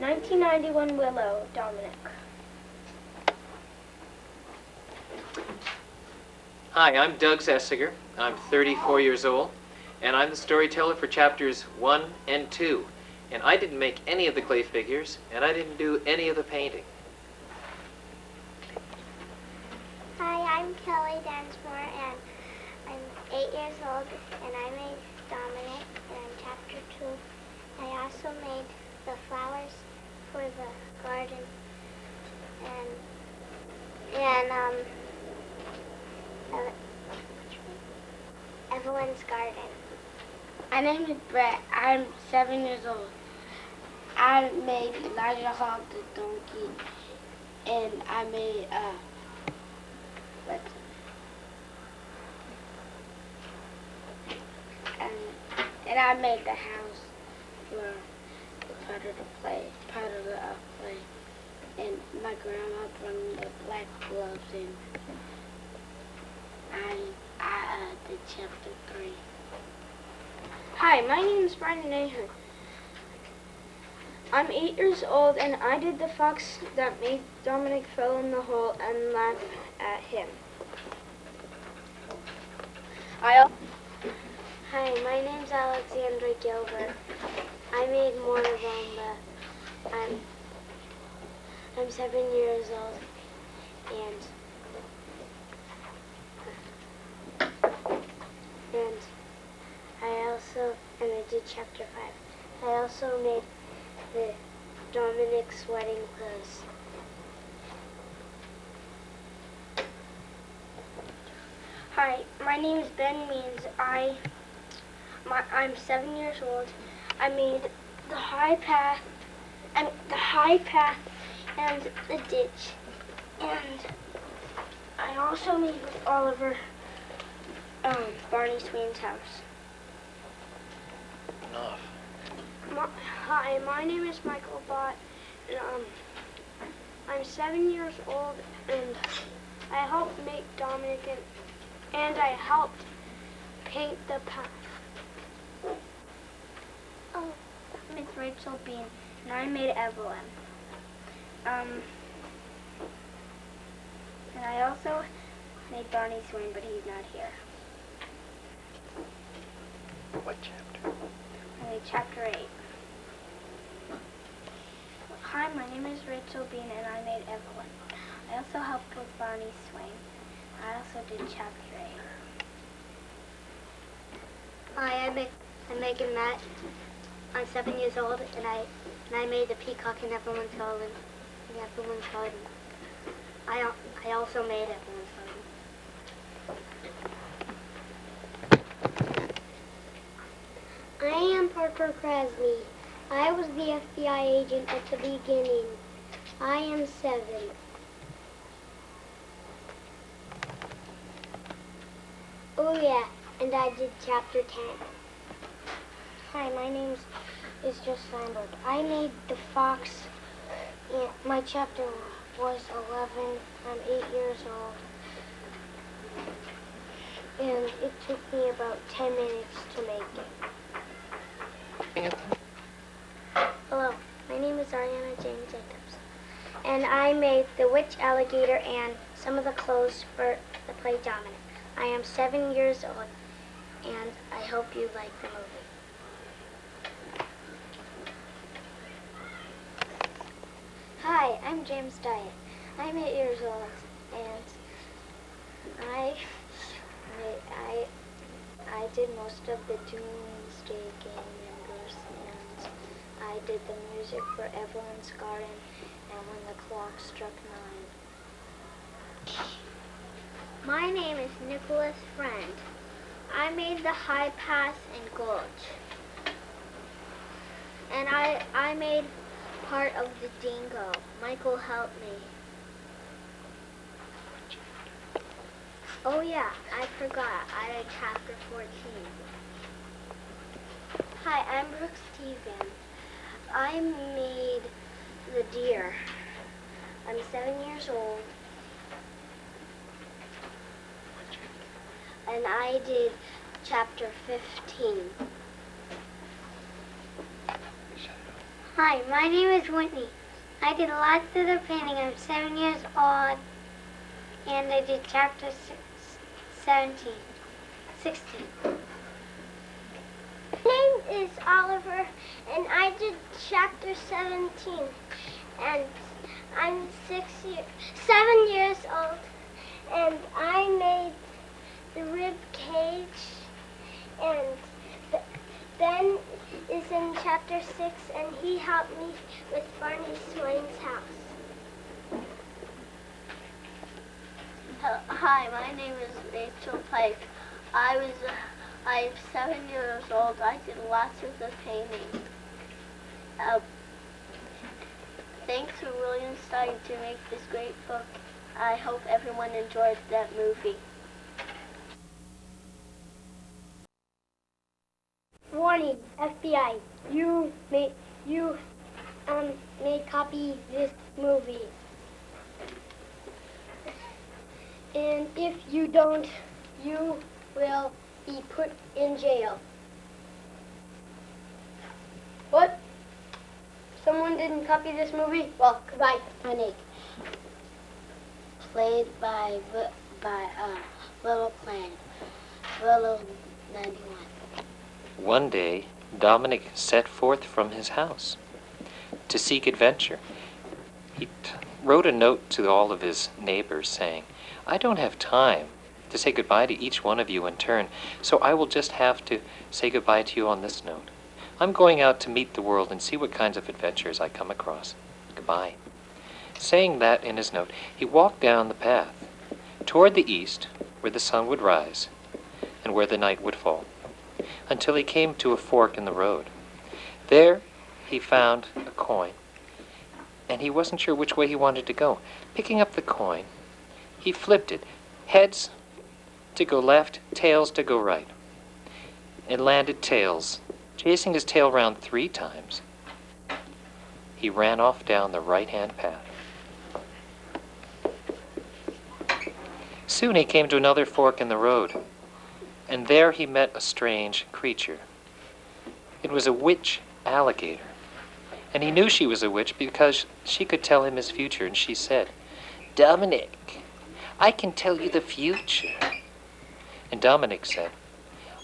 1991 Willow Dominic. Hi, I'm Doug Zessiger. I'm 34 years old, and I'm the storyteller for chapters 1 and 2. And I didn't make any of the clay figures, and I didn't do any of the painting. Hi, I'm Kelly Densmore, and I'm 8 years old, and I made Dominic in chapter 2. I also made the flowers for the garden, and Evelyn's garden. My name is Brett. I'm 7 years old. I made Elijah Hog the donkey, and I made and I made the house for the part of the play, and my grandma brought me the black gloves, and I did chapter 3. Hi, my name is Brian Nahan. I'm 8 years old, and I did the fox that made Dominic fell in the hole and laugh at him. Hi, my name's Alexandra Gilbert. I made more of them, but I'm 7 years old, and I did chapter 5. I also made the Dominic's wedding clothes. Hi, my name is Ben Means. I'm 7 years old. I made the high path and the ditch, and I also made with Oliver Barney Swain's house. Enough. Hi, my name is Michael Bott, and I'm 7 years old, and I helped make Dominic, and I helped paint the path. Oh, Miss Rachel Bean, and I made Evelyn. And I also made Barney Swain, but he's not here. What chapter? I made chapter 8. Hi, my name is Rachel Bean, and I made Evelyn. I also helped with Barney Swain. I also did chapter 8. Hi, I'm Megan Matt. I'm 7 years old, and I made the peacock in Evelyn's garden. I also made Evelyn's garden. I am Parker Krasny. I was the FBI agent at the beginning. I am 7. Oh yeah, and I did chapter 10. Hi, my name is Jess Lambert. I made the fox. My chapter was 11. I'm 8 years old. And it took me about 10 minutes to make it. Hello, my name is Ariana Jane Jacobs. And I made the witch alligator and some of the clothes for the play Dominic. I am 7 years old, and I hope you like the movie. Hi, I'm James Dyatt. I'm 8 years old, and I did most of the Doomsday Gang members, and I did the music for Evelyn's Garden and When the Clock Struck 9. My name is Nicholas Friend. I made the High Pass and Gulch. And I made part of the dingo. Michael helped me. Oh yeah, I forgot. I did chapter 14. Hi, I'm Brooke Stevens. I made the deer. I'm 7 years old. And I did chapter 15. Hi, my name is Whitney. I did lots of the painting. I'm 7 years old, and I did chapter 16. My name is Oliver, and I did chapter 17. And I'm 7 years old, and I made the rib cage, and Ben is in chapter 6, and he helped me with Barney Swain's house. Hi, my name is Rachel Pike. I'm 7 years old. I did lots of the painting. Thanks for William Stein to make this great book. I hope everyone enjoyed that movie. Warning, FBI, you may copy this movie. And if you don't, you will be put in jail. What? Someone didn't copy this movie? Well, goodbye. Dominic, played by Willow Planet, Willow 91. One day, Dominic set forth from his house to seek adventure. He wrote a note to all of his neighbors saying, I don't have time to say goodbye to each one of you in turn, so I will just have to say goodbye to you on this note. I'm going out to meet the world and see what kinds of adventures I come across. Goodbye. Saying that in his note, he walked down the path toward the east, where the sun would rise and where the night would fall, until he came to a fork in the road. There he found a coin, and he wasn't sure which way he wanted to go. Picking up the coin, he flipped it, heads to go left, tails to go right. It landed tails. Chasing his tail round 3 times, he ran off down the right-hand path. Soon he came to another fork in the road, and there he met a strange creature. It was a witch alligator, and he knew she was a witch because she could tell him his future, and she said, Dominic, I can tell you the future. And Dominic said,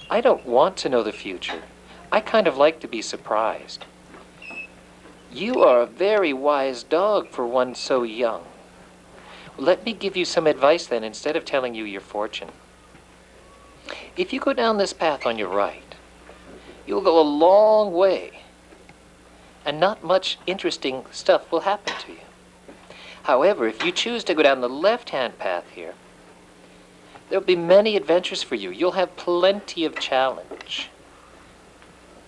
I don't want to know the future. I kind of like to be surprised. You are a very wise dog for one so young. Let me give you some advice then, instead of telling you your fortune. If you go down this path on your right, you'll go a long way, and not much interesting stuff will happen to you. However, if you choose to go down the left-hand path here, there'll be many adventures for you. You'll have plenty of challenge.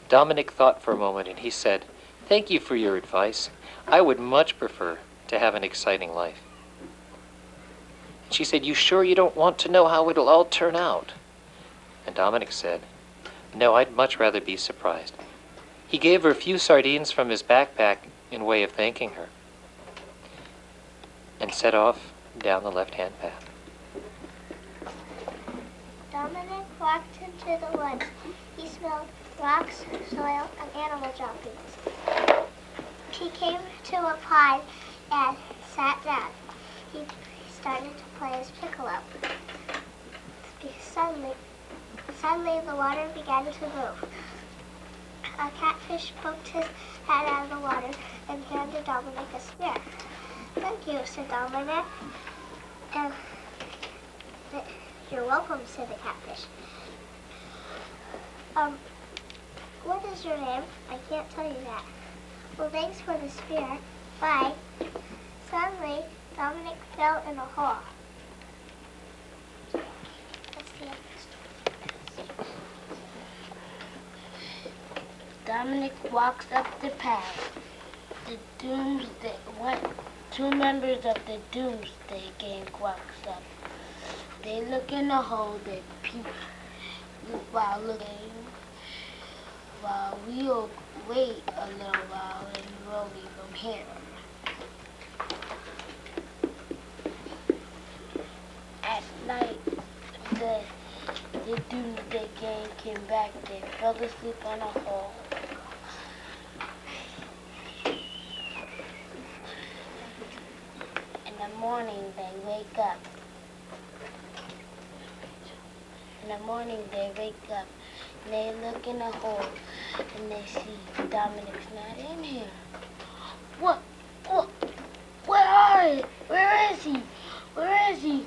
Dominic thought for a moment, and he said, Thank you for your advice. I would much prefer to have an exciting life. And she said, You sure you don't want to know how it'll all turn out? And Dominic said, No, I'd much rather be surprised. He gave her a few sardines from his backpack in way of thanking her, and set off down the left-hand path. Dominic walked into the woods. He smelled rocks, soil, and animal droppings. He came to a pond and sat down. He started to play his piccolo. Suddenly the water began to move. A catfish poked his head out of the water and handed Dominic a spear. Thank you, said Dominic. You're welcome, said the catfish. What is your name? I can't tell you that. Well, thanks for the spear. Bye. Suddenly, Dominic fell in a hole. Let's see it. Dominic walks up the path. Two members of the Doomsday Gang walks up. They look in the hole. They peep while looking. While we'll wait a little while and we'll leave them here. At night, the Doomsday Gang came back. They fell asleep on a hole. morning they wake up. In the morning they wake up and they look in a hole and they see Dominic's not in here. What? Where are you? Where is he? Where is he?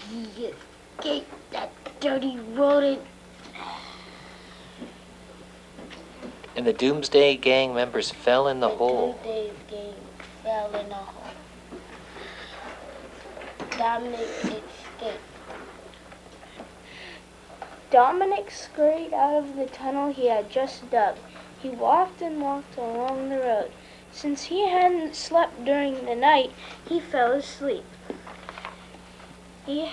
He escaped, that dirty rodent. And the Doomsday Gang members fell in the hole. Doomsday Gang fell in a hole. Dominic escaped. Dominic scurried out of the tunnel he had just dug. He walked and walked along the road. Since he hadn't slept during the night, he fell asleep. He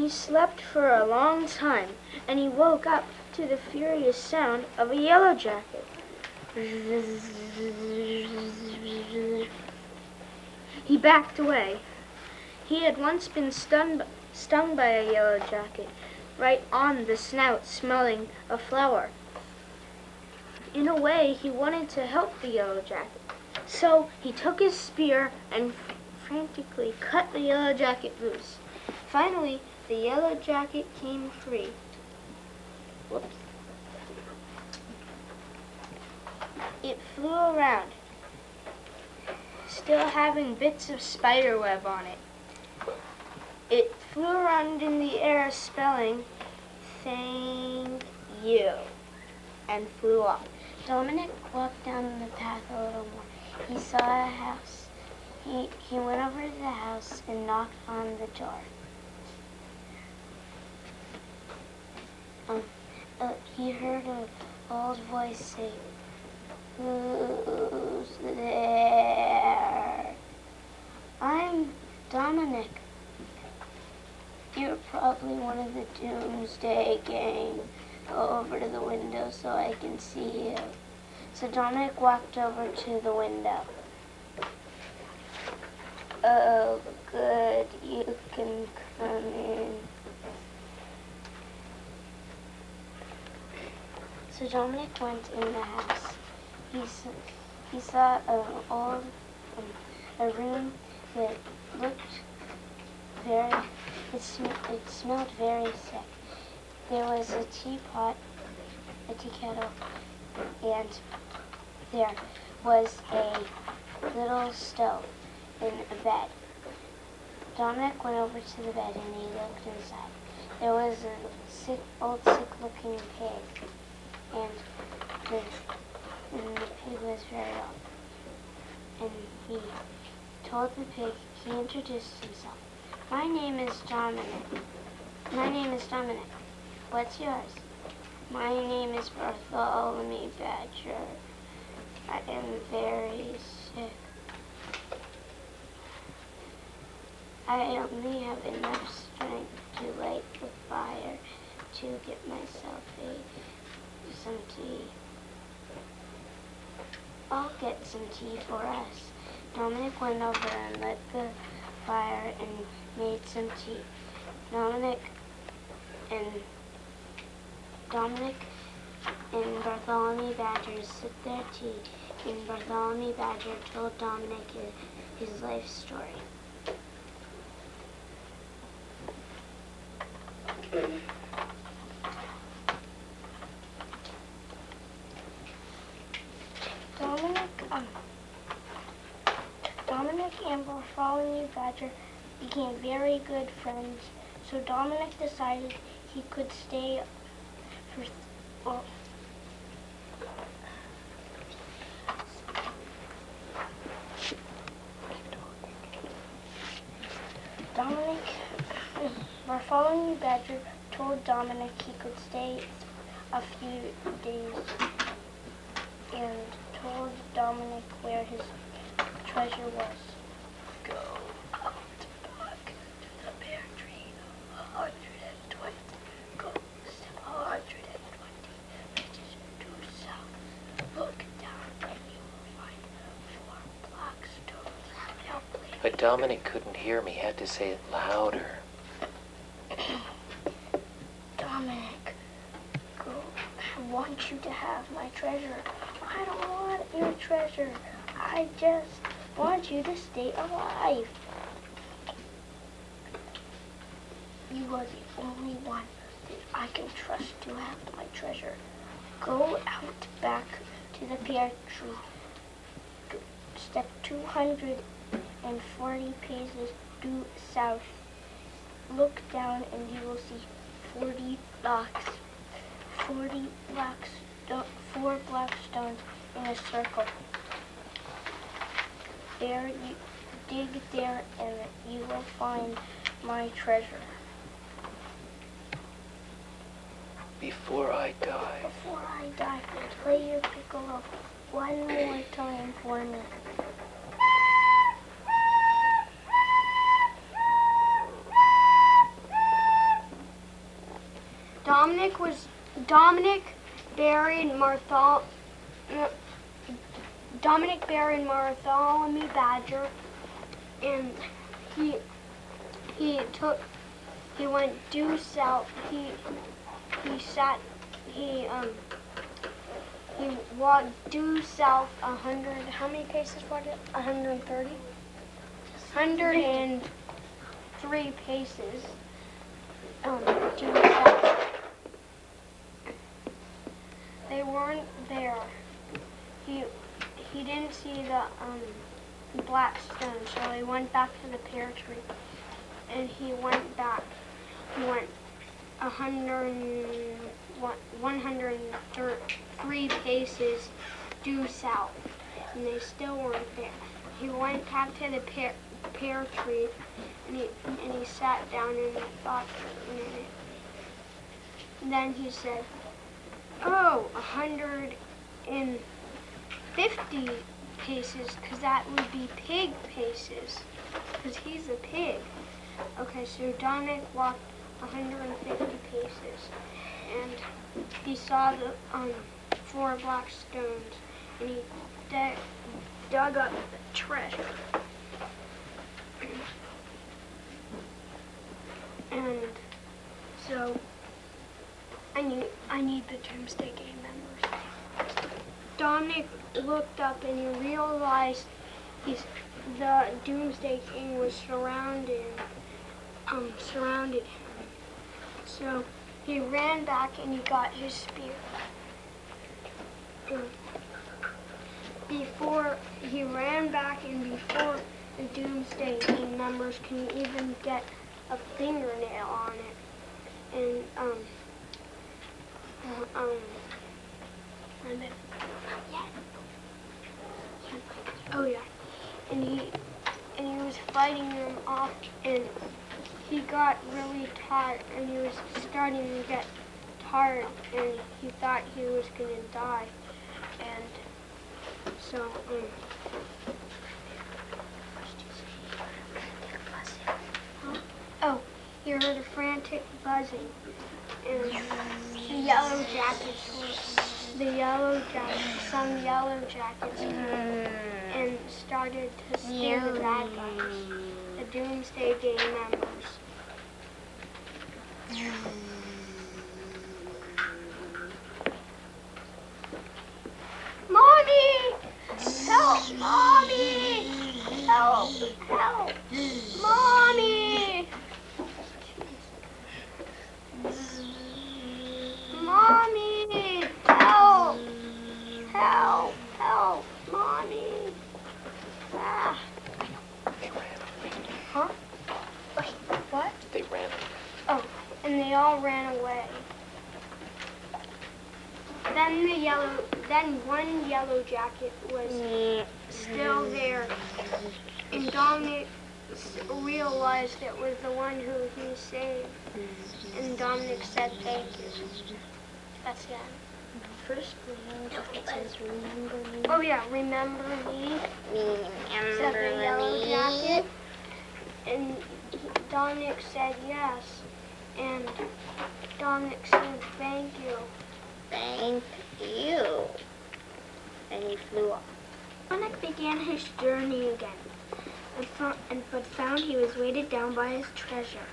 slept for a long time, and he woke up to the furious sound of a yellow jacket. He backed away. He had once been stung by a yellow jacket, right on the snout, smelling a flower. In a way, he wanted to help the yellow jacket. So he took his spear and frantically cut the yellow jacket loose. Finally, the yellow jacket came free. Whoops. It flew around, still having bits of spider web on it. It flew around in the air spelling, "Thank you," and flew off. Dominic walked down the path a little more. He saw a house. He went over to the house and knocked on the door. He heard an old voice say, "Who's there?" "I'm Dominic." "You're probably one of the Doomsday Gang. Go over to the window so I can see you." So Dominic walked over to the window. "Oh, good, you can come in." So Dominic went in the house. He saw a room that looked it smelled very sick. There was a teapot, a tea kettle, and there was a little stove and a bed. Dominic went over to the bed and he looked inside. There was a old sick-looking pig, and the pig was very old. And he told the pig, he introduced himself. My name is Dominic. What's yours?" "My name is Bartholomew Badger. I am very sick. I only have enough strength to light the fire to get myself some tea." "I'll get some tea for us." Dominic went over and lit the fire and made some tea. Dominic and Bartholomew Badger sipped their tea, and Bartholomew Badger told Dominic his life story. Dominic and Bartholomew Badger became very good friends, so Dominic decided he could stay Bartholomew Badger told Dominic he could stay a few days and told Dominic where his treasure was. "Go out back to the pear tree, 120. Go 120 pages to the south. Look down and you will find 4 black stones. They'll play." But Dominic couldn't hear me. He had to say it louder. "Dominic, go. I want you to have my treasure." "I don't want your treasure. I just want you to stay alive." You are the only one that I can trust to have my treasure. Go out back to the pear tree. Step 240 paces due south. Look down and you will see 40 blocks. 4 black stones in a circle. There you dig there and you will find my treasure. Before I die. Before I die, play your piccolo one more time for me. Dominic buried Bartholomew Badger, and he went due south. He walked due south 100. How many paces was it? 130. 103 paces. Due south. They weren't there. He didn't see the black stone, so he went back to the pear tree, and he went back. He went 103 paces due south, and they still weren't there. He went back to the pear tree, and he sat down and thought for a minute. And then he said, "Oh, 150 paces, because that would be pig paces, because he's a pig." Okay, so Dominic walked 150 paces, and he saw the 4 black stones, and he dug up the treasure. And so I need the Doomsday Game members. Dominic looked up and he realized the Doomsday King was surrounded him. So he ran back and he got his spear. Before he ran back and before the Doomsday King members can even get a fingernail on it, and and he was fighting them off, and he got really tired, and he was starting to get tired, and he thought he was gonna die, and so he heard a frantic buzzing, and some yellow jackets came and started to scare the bad guys, the Doomsday Game members. Mommy! Help! Mommy! Help! Help! Mommy! Mommy! Help! Help! Help! Mommy! Ah. They ran away. Huh? Wait, what? They ran away. Oh, and they all ran away. Then one yellow jacket was still there, and Dominic realized it was the one who he saved, and Dominic said thank you. That's it. First, it says remember me. Oh yeah, remember me? Said the yellow jacket, and Dominic said yes, and Dominic said thank you. Thank you. And he flew off. Dominic began his journey again, but found he was weighted down by his treasure.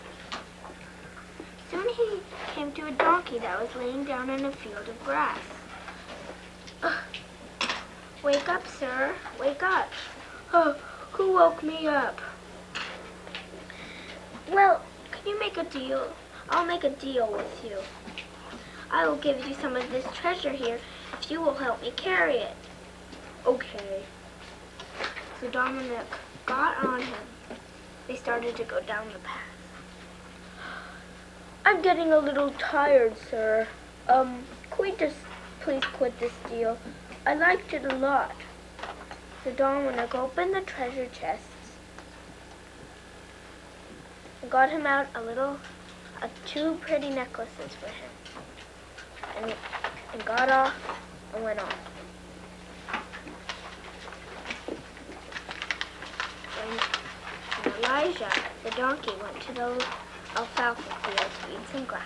Soon he came to a donkey that was laying down in a field of grass. "Wake up, sir, wake up." "Oh, who woke me up?" Well, Can you make a deal? I'll make a deal with you. I will give you some of this treasure here if you will help me carry it. Okay. So Dominic got on him. They started to go down the path. I'm getting a little tired, sir. Can we just please quit this deal? I liked it a lot. So Dominic opened the treasure chests and got him out two pretty necklaces for him. And got off and went on. And Elijah, the donkey, went to the alfalfa field to eat some grass.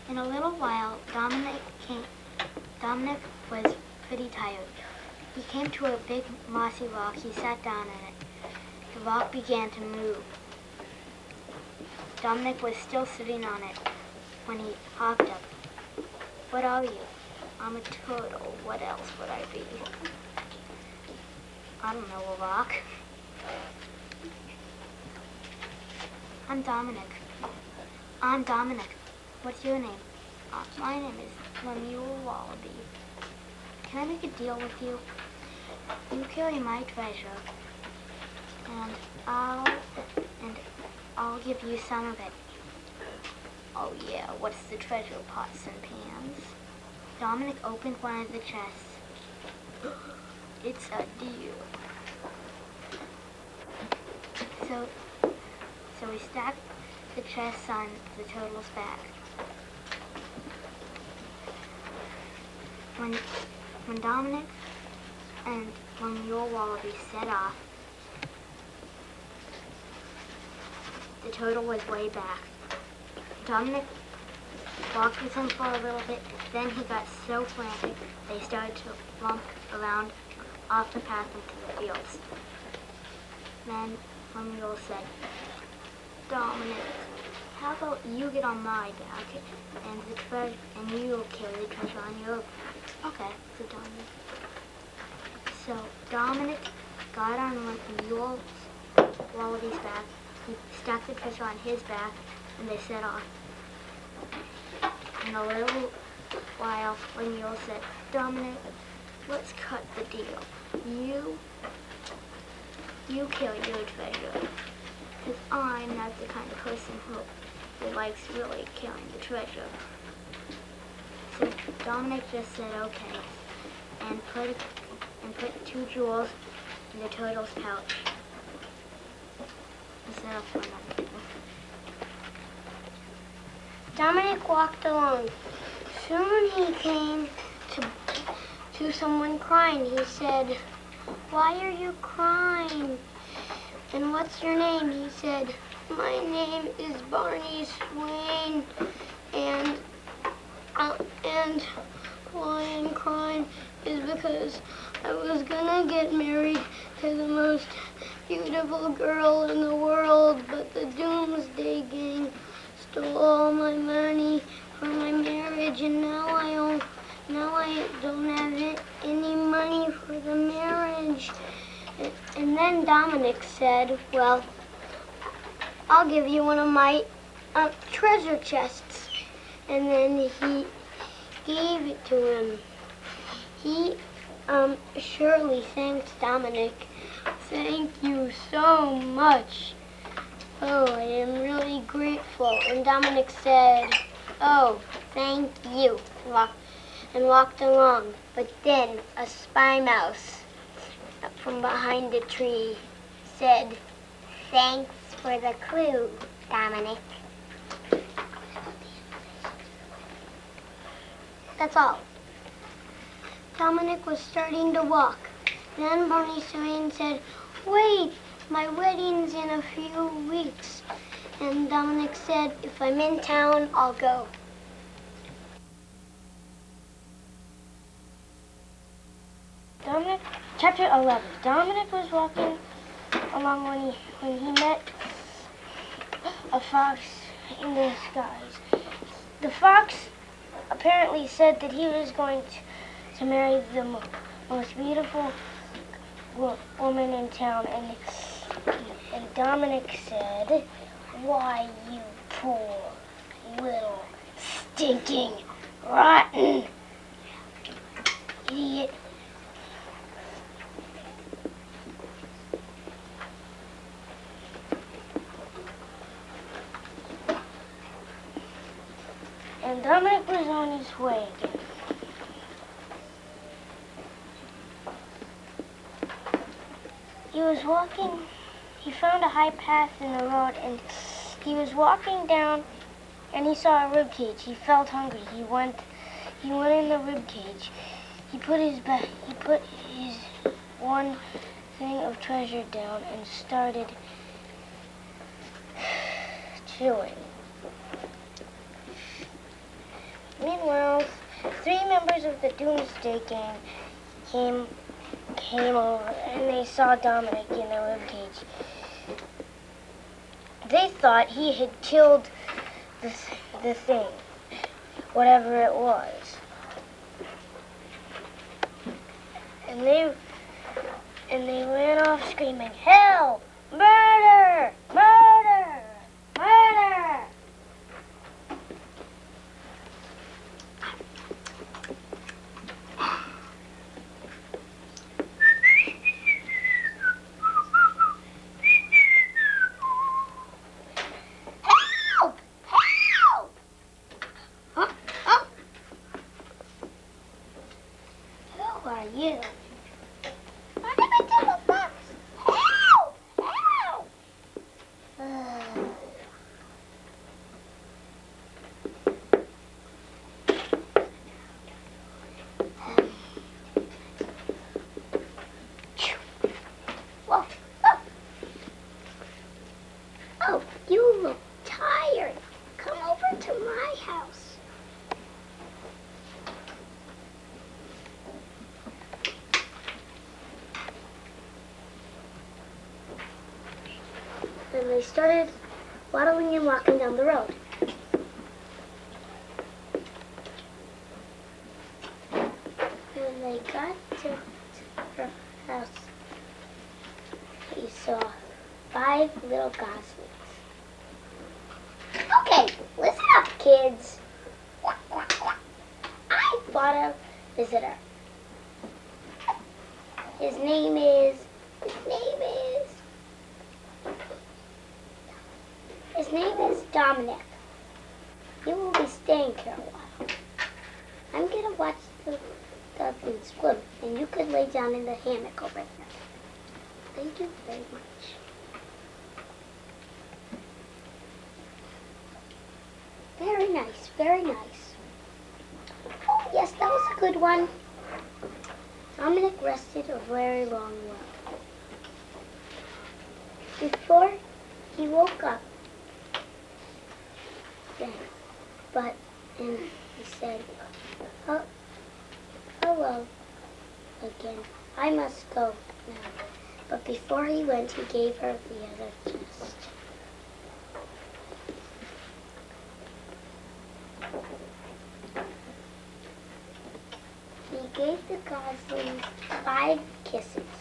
In a little while, Dominic was pretty tired. He came to a big mossy rock. He sat down on it. The rock began to move. Dominic was still sitting on it when he hopped up. What are you? I'm a turtle. What else would I be? I don't know, a rock. I'm Dominic. I'm Dominic. What's your name? My name is Lemuel Wallaby. Can I make a deal with you? You carry my treasure, and I'll give you some of it. Oh yeah, what's the treasure? Pots and pans? Dominic opened one of the chests. It's a deal. So we stacked the chests on the turtle's back. When Dominic and Lemuel Wallaby set off, the turtle was way back. Dominic walked with him for a little bit, then he got so frantic they started to lump around off the path into the fields. Then Lemuel said, Dominic, how about you get on my back and you'll carry the treasure on your back? Okay, said Dominic. So Dominic got on Lemuel Wallaby's back, he stacked the treasure on his back, and they set off. In a little while, Lemuel said, Dominic, let's cut the deal. You carry your treasure, because I'm not the kind of person who likes really carrying the treasure. So Dominic just said okay, and put 2 jewels in the turtle's pouch. And set off for another. Dominic walked along. Soon he came to someone crying. He said, why are you crying? And what's your name? He said, my name is Barney Swain, and why I'm crying is because I was gonna get married to the most beautiful girl in the world, but the Doomsday Gang stole all my money for my marriage, and now I don't have any money for the marriage. And then Dominic said, well, I'll give you one of my treasure chests. And then he gave it to him. He surely thanked Dominic. Thank you so much. Oh, I am really grateful. And Dominic said, oh, thank you, and walked along. But then a spy mouse from behind a tree said, Thanks for the clue, Dominic. that's all. Dominic was starting to walk. Then Barney Swain said, wait, my wedding's in a few weeks. And Dominic said, if I'm in town, I'll go. Chapter 11. Dominic was walking along when he met a fox in the skies. The fox apparently said that he was going to marry the most beautiful woman in town, And Dominic said, "Why, you poor, little, stinking, rotten idiot." And Dominic was on his way again. He was walking, he found a high path in the road, and he was walking down, and he saw a rib cage. He felt hungry. He went in the rib cage. He put his one thing of treasure down and started chewing. Meanwhile, 3 members of the Doomsday Gang came over, and they saw Dominic in the rib cage. They thought he had killed the thing, whatever it was. And they ran off screaming, "Help! Murder! Murder! Murder!" Help! Help! Who are you? My name is Double Fox. Help! Help! Whoa. Oh. Oh, you look tired. Come over to my house. And they started waddling and walking down the road. When they got to her house, he saw 5 little goslings. Okay, listen up, kids. I bought a visitor. His name is Dominic. He will be staying here a while. I'm gonna watch the dolphins swim, and you could lay down in the hammock over here. Thank you very much. Very nice, very nice. Oh, yes, that was a good one. Dominic rested a very long while. Before he woke up, and he said, "Oh, hello again. I must go now." But before he went, he gave her the other chest. He gave the goslings 5 kisses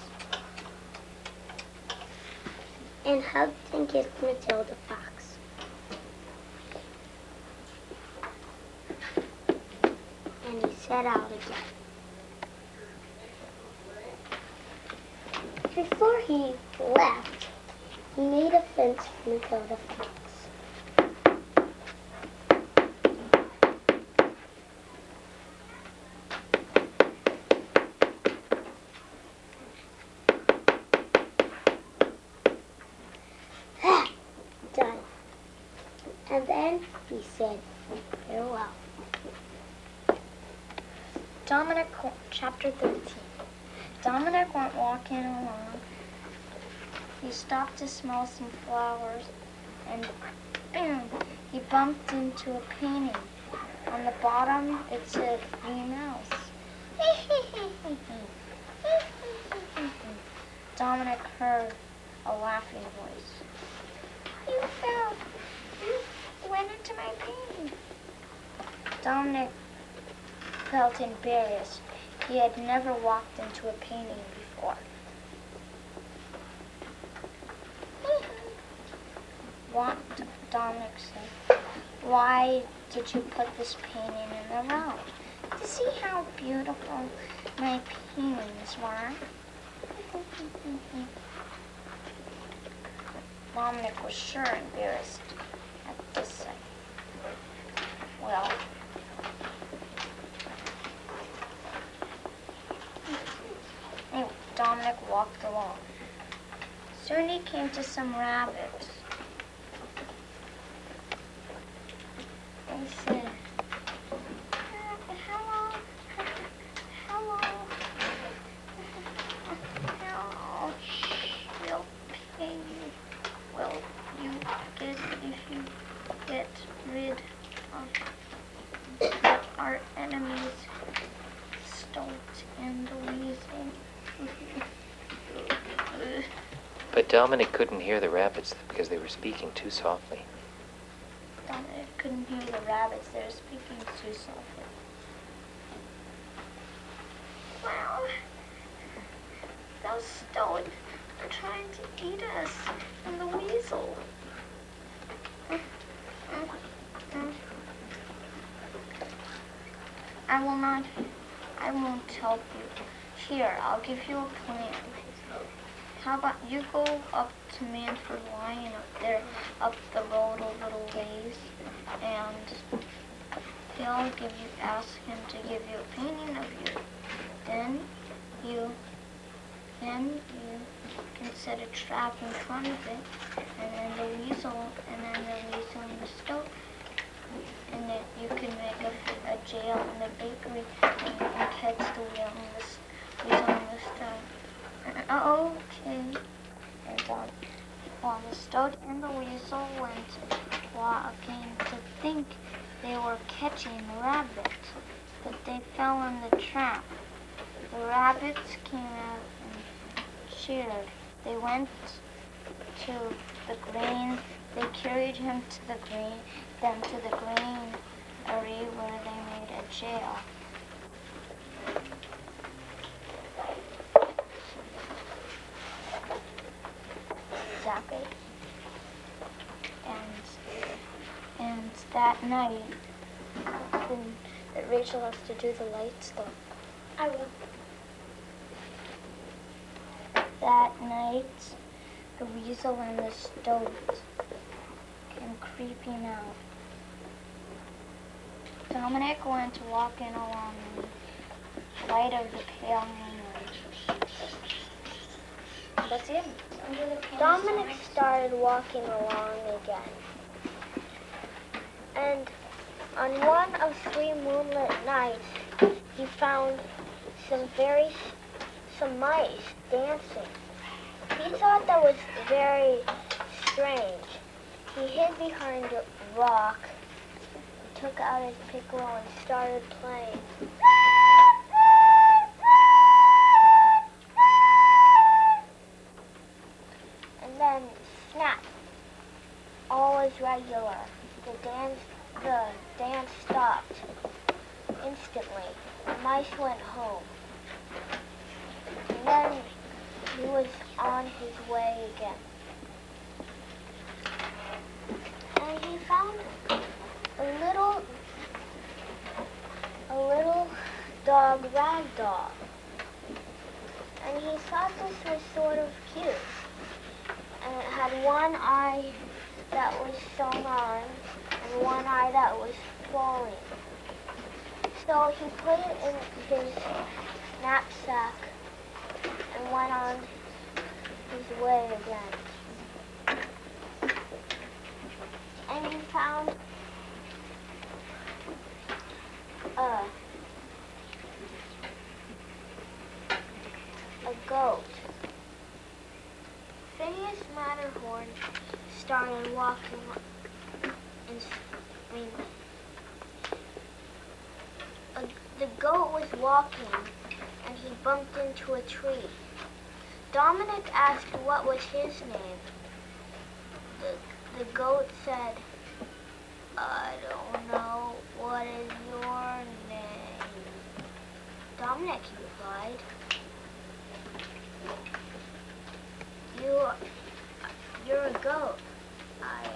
and hugged and kissed Matilda Fox. And he set out again. Before he left, he made a fence for Matilda Fox. Done. And then he said farewell. Dominic, chapter 13. Dominic went walking along. He stopped to smell some flowers, and boom, he bumped into a painting. On the bottom, it said, "Free Mouse." Dominic heard a laughing voice. "You went into my painting." Dominic felt embarrassed. He had never walked into a painting before. Dominic said, "Why did you put this painting in the road? To see how beautiful my paintings were." Dominic was sure embarrassed at this sight. Well, anyway, Dominic walked along. Soon he came to some rabbits. They said, "Hello, hello, hello, we'll pay you. Will you get if you get rid of our enemies, Stoat and the Weasel?" But Dominic couldn't hear the rabbits because they were speaking too softly. Dominic couldn't hear the rabbits. They were speaking too softly. "Well, those Stoat are trying to eat us, and the Weasel. I won't help you. Here, I'll give you a plan. How about you go up to Manford Lion up there, up the road a little ways, and ask him to give you a painting of you. Then you can set a trap in front of it, and then the weasel and the Stoat, and then you can make a jail in the bakery and catch the weasel and the Stoat." Okay. And while the Stoat and the Weasel went walking to think they were catching the rabbit, but they fell in the trap. The rabbits came out and cheered. They went to the grain. They carried him to the granary where they made a jail. Exactly. And that night, that Rachel has to do the lights though. I will. That night, the Weasel and the Stoat came creeping out. Dominic went walking along the light of the pale moonlight. That's it. Dominic started walking along again. And on one of 3 moonlit nights, he found some mice dancing. He thought that was very strange. He hid behind a rock, took out his piccolo and started playing. And then, snap, all was regular. The dance stopped instantly. The mice went home. And then he was on his way again. And he found a little dog, Ragdoll. And he thought this was sort of cute. And it had one eye that was sewn on and one eye that was falling. So he put it in his knapsack and went on his way again. And he found a goat. Phineas Matterhorn started walking the goat was walking and he bumped into a tree. Dominic asked what was his name. The goat said, "I don't know. What is your name?" "Dominic," he replied. You're a goat." "I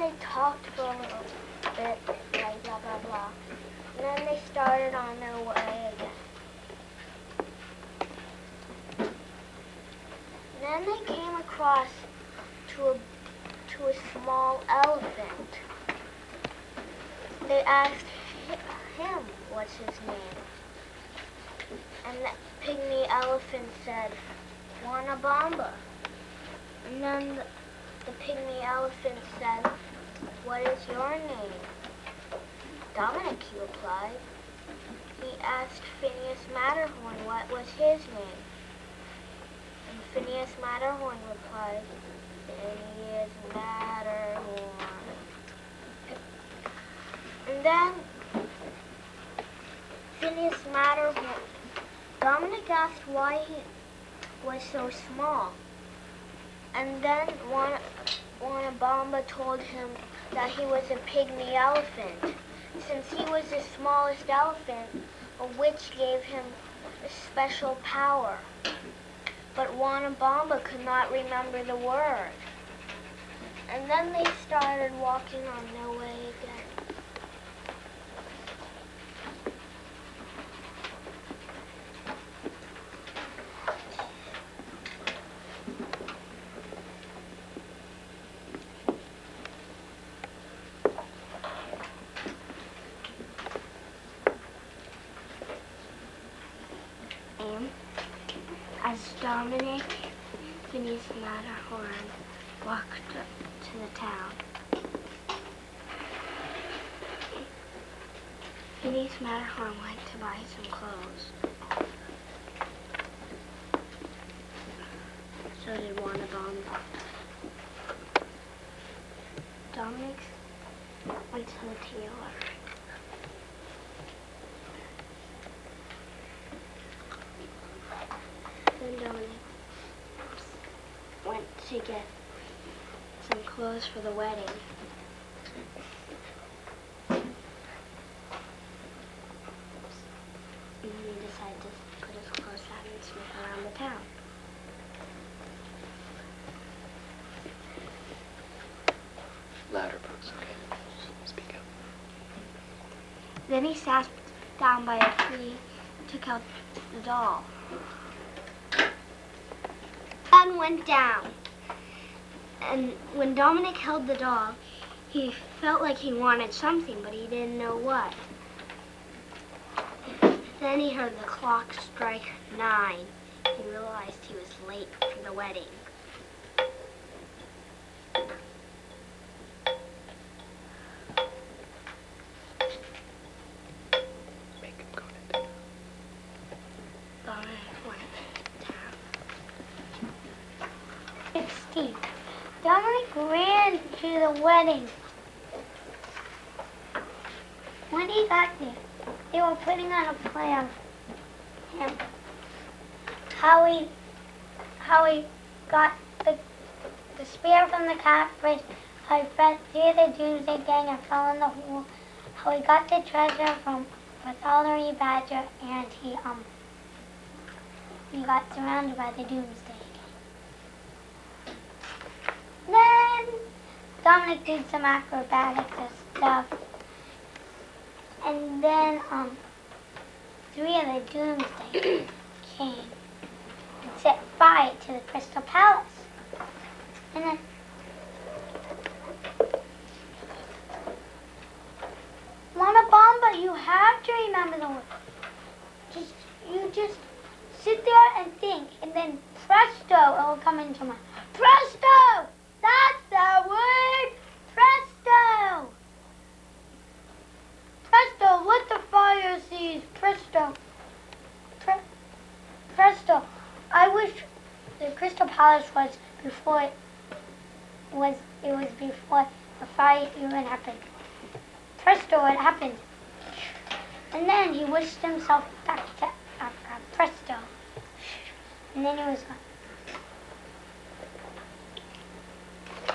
they talked for a little bit, like blah, blah, blah. And then they started on their way again. And then they came across to a small elephant. They asked him what's his name. And the pygmy elephant said, Wanabamba. And then the pygmy elephant said, what is your name? Dominic, he replied. He asked Phineas Matterhorn what was his name. And Phineas Matterhorn replied, Phineas Matterhorn. And then Phineas Matterhorn, Dominic asked why he was so small. And then Wanabamba told him that he was a pygmy elephant. Since he was the smallest elephant, a witch gave him a special power. But Wanabamba could not remember the word. And then they started walking on their way again. As Dominic, Phineas Matterhorn walked up to the town, Phineas Matterhorn went to buy some clothes. So did Wanabamba. Dominic went to the tailor. Then Dominic went to get some clothes for the wedding. And then he decided to put his clothes on and sneak around the town. Louder, Brooks, okay? Speak up. Then he sat down by a tree, took out the doll. And went down. And when Dominic held the doll, he felt like he wanted something, but he didn't know what. Then he heard the clock strike 9. He realized he was late for the wedding. Make him go to dinner. Dominic went down. It's Steve. Dominic ran to the wedding. When he got there, they were putting on a plan. And how he got the spear from the cat bridge, how he fell through the doomsday gang and fell in the hole, how he got the treasure from Bartholomew Badger, and he got surrounded by the doomsday. Then Dominic did some acrobatics and stuff. And then 3 of the doomsday came and set fire to the Crystal Palace. And then Wanabamba, you have to remember the word. You just sit there and think, and then presto, it will come into mind. Presto! That's the word! Presto! Presto, let the fire cease. Presto. Presto. I wish the Crystal Palace was before it was before the fire even happened. Presto, it happened. And then he wished himself back to Presto. And then he was gone.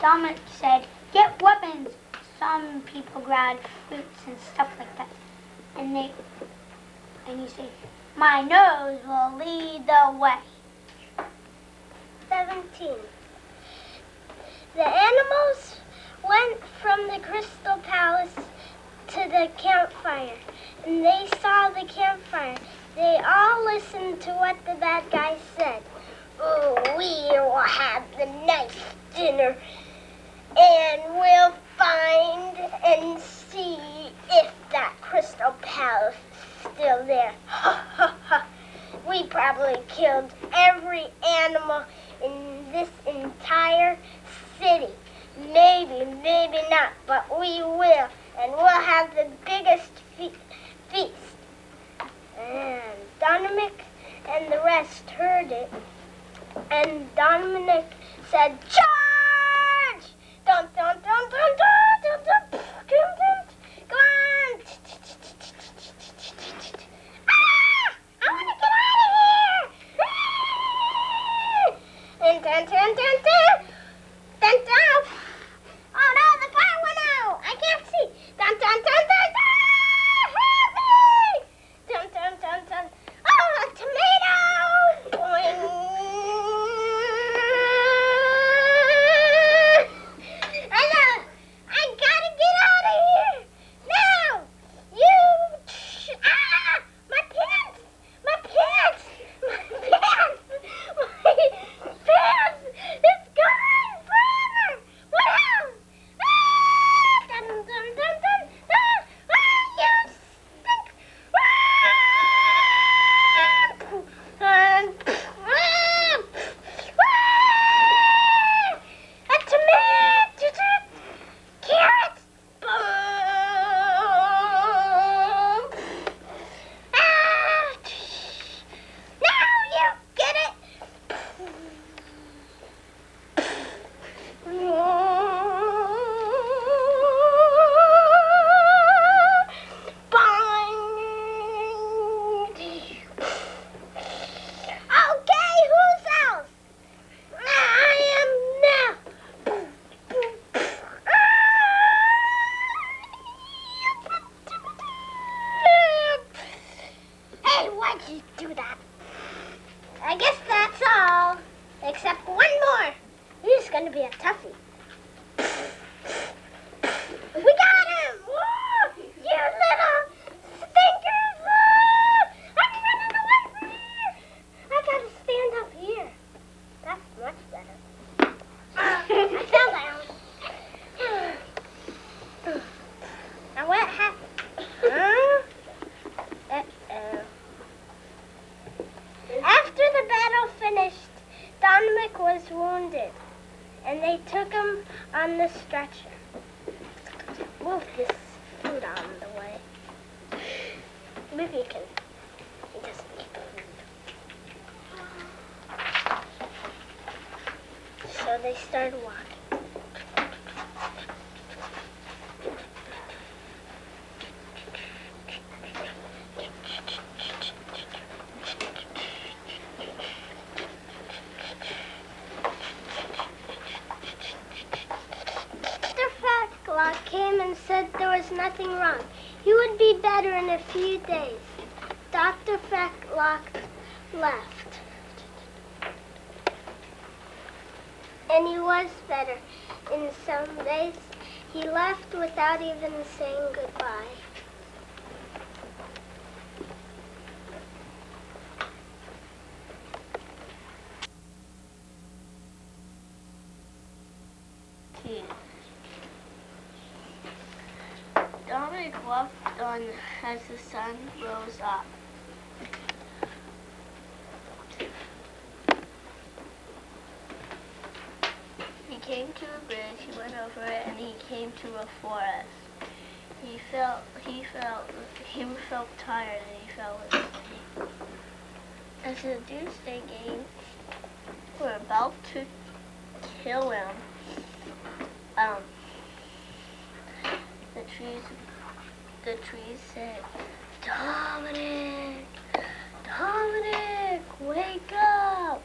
Dominic said, get weapons. Some people grabbed fruits and stuff like that. And he said, my nose will lead the way. 17. The animals went from the Crystal Palace to the campfire, and they saw the campfire. They all listened to what the bad guys said. Oh, we will have the nice dinner, and we'll find and see if that Crystal Palace is still there. Ha ha ha. We probably killed every animal in this entire city. Maybe, maybe not, but we will. And we'll have the biggest feast. And Dominic and the rest heard it. And Dominic said, charge! Dun, dun, dun, dun, dun, dun, dun, dun, dun. Go on! Ah! I want to get out of here! And dun, dun, dun, dun. Dun, dun. Oh no, the fire went out! I can't see! Dun, dun, dun, dun, dun! Help me! Dun, dun, dun, dun. Oh, a tomato! Boing! I gotta get out of here! Now! My pants! My pants! My pants! My pants! It's gone forever! Wow! Ah! Dun, dun, dun, dun. Ah! Ah! You stink! Ah! A tomato! Carrots! Boom! Ah! Now you get it! Okay, who's else? I am now. Hey, why'd you do that? I guess that's all. Except one more. He's gonna be a toughie. We got him! Whoa! You little stinkers! I'm running away from here! I gotta stand up here. That's much better. I fell down. Now what happened? Huh? Uh-oh. After the battle finished, Dominic was wounded, and they took him on the stretcher. Move this food out of the way. Maybe you can just eat the food. So they started walking. Came and said there was nothing wrong. He would be better in a few days. Dr. Fecklock left. And he was better. In some days, he left without even saying goodbye. Dominic walked on as the sun rose up. He came to a bridge, he went over it, and he came to a forest. He felt tired and he fell asleep. As the doomsday game were about to kill him, the trees said, Dominic, Dominic, wake up.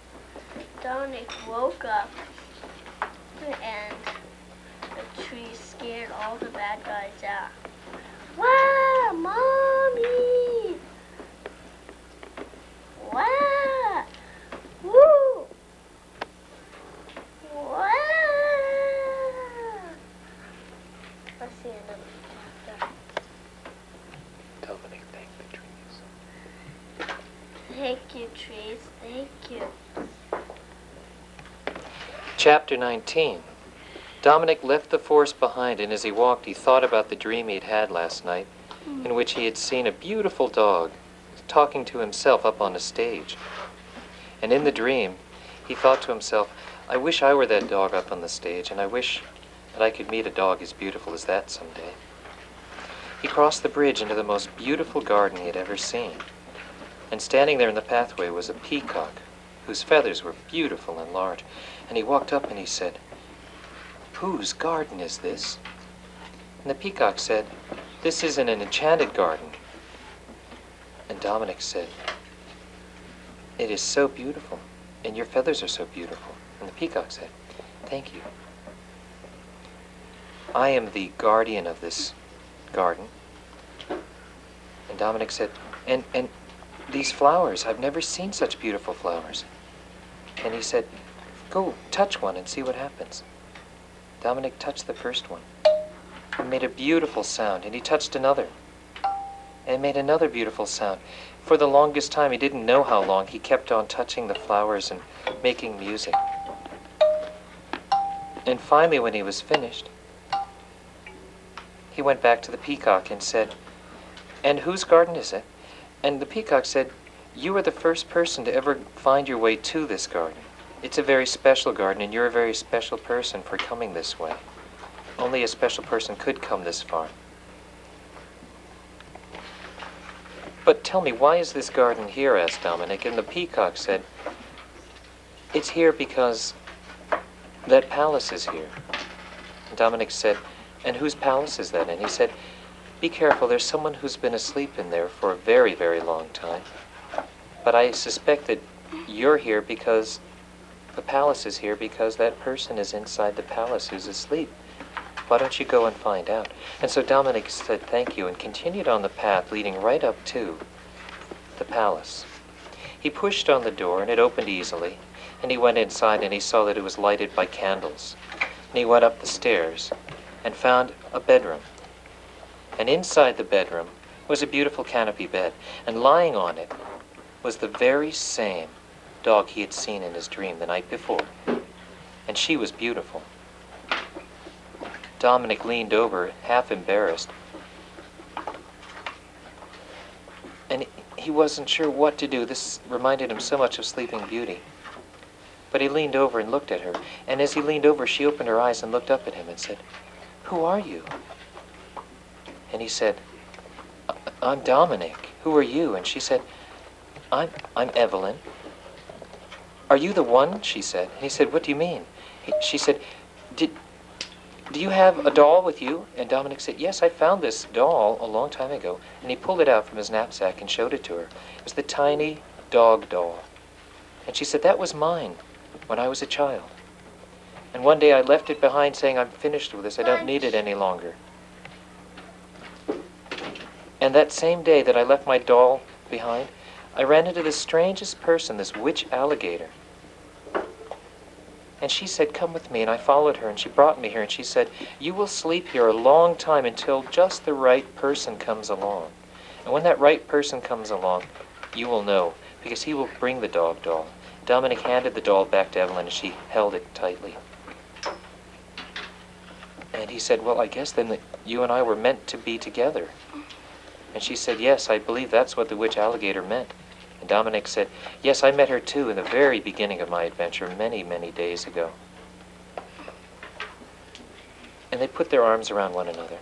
Dominic woke up, and the trees scared all the bad guys out. Wow, Mommy! Wow! Woo! Wow! trees. Thank you. Chapter 19. Dominic left the forest behind, and as he walked, he thought about the dream he'd had last night, in which he had seen a beautiful dog talking to himself up on a stage. And in the dream, he thought to himself, I wish I were that dog up on the stage, and I wish that I could meet a dog as beautiful as that someday. He crossed the bridge into the most beautiful garden he had ever seen. And standing there in the pathway was a peacock, whose feathers were beautiful and large. And he walked up and he said, Whose garden is this? And the peacock said, This is an enchanted garden. And Dominic said, It is so beautiful, and your feathers are so beautiful. And the peacock said, Thank you. I am the guardian of this garden. And Dominic said, and these flowers, I've never seen such beautiful flowers. And he said, Go touch one and see what happens. Dominic touched the first one. It made a beautiful sound, and he touched another. And it made another beautiful sound. For the longest time, he didn't know how long, he kept on touching the flowers and making music. And finally, when he was finished, he went back to the peacock and said, And whose garden is it? And the peacock said, You are the first person to ever find your way to this garden. It's a very special garden, and you're a very special person for coming this way. Only a special person could come this far. But tell me, why is this garden here? Asked Dominic, and the peacock said, It's here because that palace is here. And Dominic said, And whose palace is that? And he said, Be careful, there's someone who's been asleep in there for a very, very long time. But I suspect that you're here because the palace is here because that person is inside the palace who's asleep. Why don't you go and find out? And so Dominic said thank you and continued on the path leading right up to the palace. He pushed on the door and it opened easily, and he went inside and he saw that it was lighted by candles. And he went up the stairs and found a bedroom. And inside the bedroom was a beautiful canopy bed, and lying on it was the very same dog he had seen in his dream the night before. And she was beautiful. Dominic leaned over, half embarrassed, and he wasn't sure what to do. This reminded him so much of Sleeping Beauty. But he leaned over and looked at her, and as he leaned over, she opened her eyes and looked up at him and said, Who are you? And he said, I'm Dominic. Who are you? And she said, I'm Evelyn. Are you the one? She said. And he said, What do you mean? She said, Do you have a doll with you? And Dominic said, Yes, I found this doll a long time ago. And he pulled it out from his knapsack and showed it to her. It was the tiny dog doll. And she said, That was mine when I was a child. And one day I left it behind saying, I'm finished with this. I don't need it any longer. And that same day that I left my doll behind, I ran into the strangest person, this witch alligator. And she said, Come with me. And I followed her, and she brought me here. And she said, You will sleep here a long time until just the right person comes along. And when that right person comes along, you will know, because he will bring the dog doll. Dominic handed the doll back to Evelyn, and she held it tightly. And he said, Well, I guess then that you and I were meant to be together. And she said, Yes, I believe that's what the witch alligator meant. And Dominic said, Yes, I met her too in the very beginning of my adventure many, many days ago. And they put their arms around one another.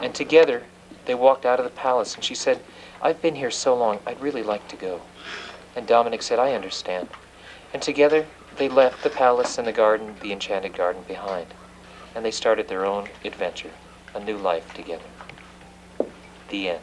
And together, they walked out of the palace, and she said, I've been here so long, I'd really like to go. And Dominic said, I understand. And together, they left the palace and the garden, the enchanted garden, behind. And they started their own adventure, a new life together. The end.